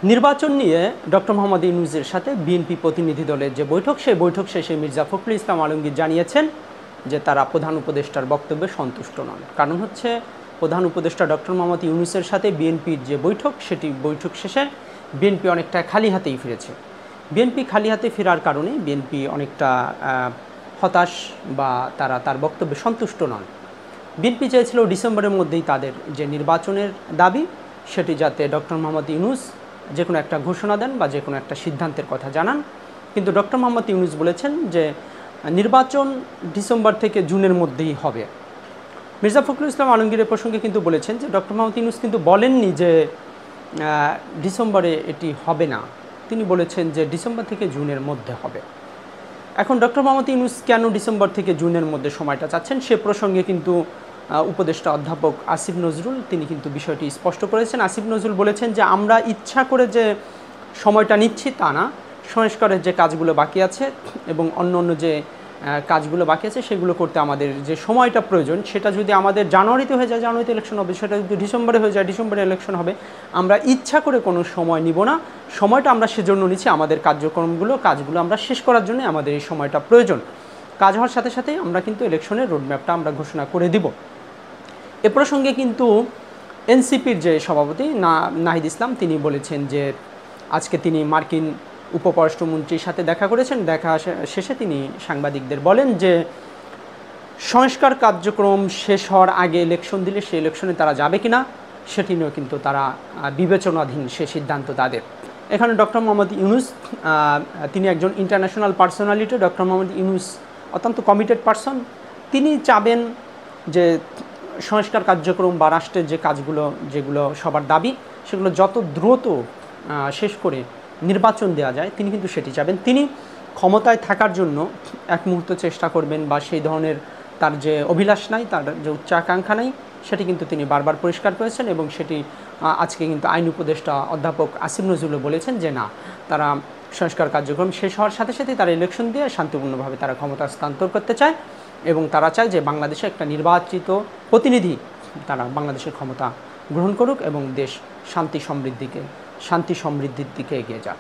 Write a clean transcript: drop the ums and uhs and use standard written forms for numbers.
নির্বাচন নিয়ে ডক্টর মোহাম্মদ ইউনূসের সাথে বিএনপি প্রতিনিধি দলের যে বৈঠক, সেই বৈঠক শেষে মির্জা ফখরুল ইসলাম আলমগীর জানিয়েছেন যে তারা প্রধান উপদেষ্টার বক্তব্যে সন্তুষ্ট নন। কারণ হচ্ছে প্রধান উপদেষ্টা ডক্টর মোহাম্মদ ইউনূসের সাথে বিএনপির যে বৈঠক, সেটি বৈঠক শেষে বিএনপি অনেকটা খালি হাতেই ফিরেছে। বিএনপি খালি হাতে ফেরার কারণে বিএনপি অনেকটা হতাশ বা তারা তার বক্তব্যে সন্তুষ্ট নন। বিএনপি চেয়েছিল ডিসেম্বরের মধ্যেই তাদের যে নির্বাচনের দাবি, সেটি যাতে ডক্টর মোহাম্মদ ইউনূস যে কোনো একটা ঘোষণা দেন বা যে কোনো একটা সিদ্ধান্তের কথা জানান। কিন্তু ডক্টর মোহাম্মদ ইউনূস বলেছেন যে নির্বাচন ডিসেম্বর থেকে জুনের মধ্যেই হবে। মির্জা ফখরুল ইসলাম আলমগীরের প্রসঙ্গে কিন্তু বলেছেন যে ডক্টর মোহাম্মদ ইউনূস কিন্তু বলেননি যে ডিসেম্বরে এটি হবে না, তিনি বলেছেন যে ডিসেম্বর থেকে জুনের মধ্যে হবে। এখন ডক্টর মোহাম্মদ ইউনূস কেন ডিসেম্বর থেকে জুনের মধ্যে সময়টা চাচ্ছেন, সে প্রসঙ্গে কিন্তু উপদেষ্টা অধ্যাপক আসিফ নজরুল তিনি কিন্তু বিষয়টি স্পষ্ট করেছেন। আসিফ নজরুল বলেছেন যে আমরা ইচ্ছা করে যে সময়টা নিচ্ছি তা না, সংস্কারের যে কাজগুলো বাকি আছে এবং অন্য অন্য যে কাজগুলো বাকি আছে সেগুলো করতে আমাদের যে সময়টা প্রয়োজন, সেটা যদি আমাদের জানুয়ারিতে হয়ে যায় জানুয়ারিতে ইলেকশন হবে, সেটা যদি ডিসেম্বরে হয়ে যায় ডিসেম্বরে ইলেকশন হবে। আমরা ইচ্ছা করে কোনো সময় নিব না, সময়টা আমরা সেজন্য নিচ্ছি আমাদের কাজগুলো আমরা শেষ করার জন্য আমাদের এই সময়টা প্রয়োজন। কাজ হওয়ার সাথে সাথে আমরা কিন্তু ইলেকশনের রোডম্যাপটা আমরা ঘোষণা করে দিব। এ প্রসঙ্গে কিন্তু এনসিপির যে সভাপতি নাহিদ ইসলাম তিনি বলেছেন যে আজকে তিনি মার্কিন উপপররাষ্ট্রমন্ত্রীর সাথে দেখা করেছেন। দেখা শেষে তিনি সাংবাদিকদের বলেন যে সংস্কার কার্যক্রম শেষ হওয়ার আগে ইলেকশন দিলে সেই ইলেকশনে তারা যাবে কিনা সেটি নিয়েও কিন্তু তারা বিবেচনাধীন সে সিদ্ধান্ত তাদের। এখানে ডক্টর মোহাম্মদ ইউনূস তিনি একজন international personality. Doctor Mohammad Yunus অত্যন্ত কমিটেড পারসন। তিনি চাবেন যে সংস্কার কার্যক্রম বা রাষ্ট্রের যে কাজগুলো যেগুলো সবার দাবি সেগুলো যত দ্রুত শেষ করে নির্বাচন দেওয়া যায়, তিনি কিন্তু সেটি চাবেন। তিনি ক্ষমতায় থাকার জন্য এক মুহূর্ত চেষ্টা করবেন বা সেই ধরনের তার যে অভিলাষ নাই, তার যে উচ্চাকাঙ্ক্ষা নাই, সেটি কিন্তু তিনি বারবার পরিষ্কার করেছেন এবং সেটি আজকে কিন্তু আইন উপদেষ্টা অধ্যাপক আসিফ নজরুলও বলেছেন যে না, তারা সংস্কার কার্যক্রম শেষ হওয়ার সাথে সাথে তারা ইলেকশন দিয়ে শান্তিপূর্ণভাবে তারা ক্ষমতা হস্তান্তর করতে চায় এবং তারা চায় যে বাংলাদেশে একটা নির্বাচিত প্রতিনিধি তারা বাংলাদেশের ক্ষমতা গ্রহণ করুক এবং দেশ শান্তি সমৃদ্ধির দিকে এগিয়ে যাক।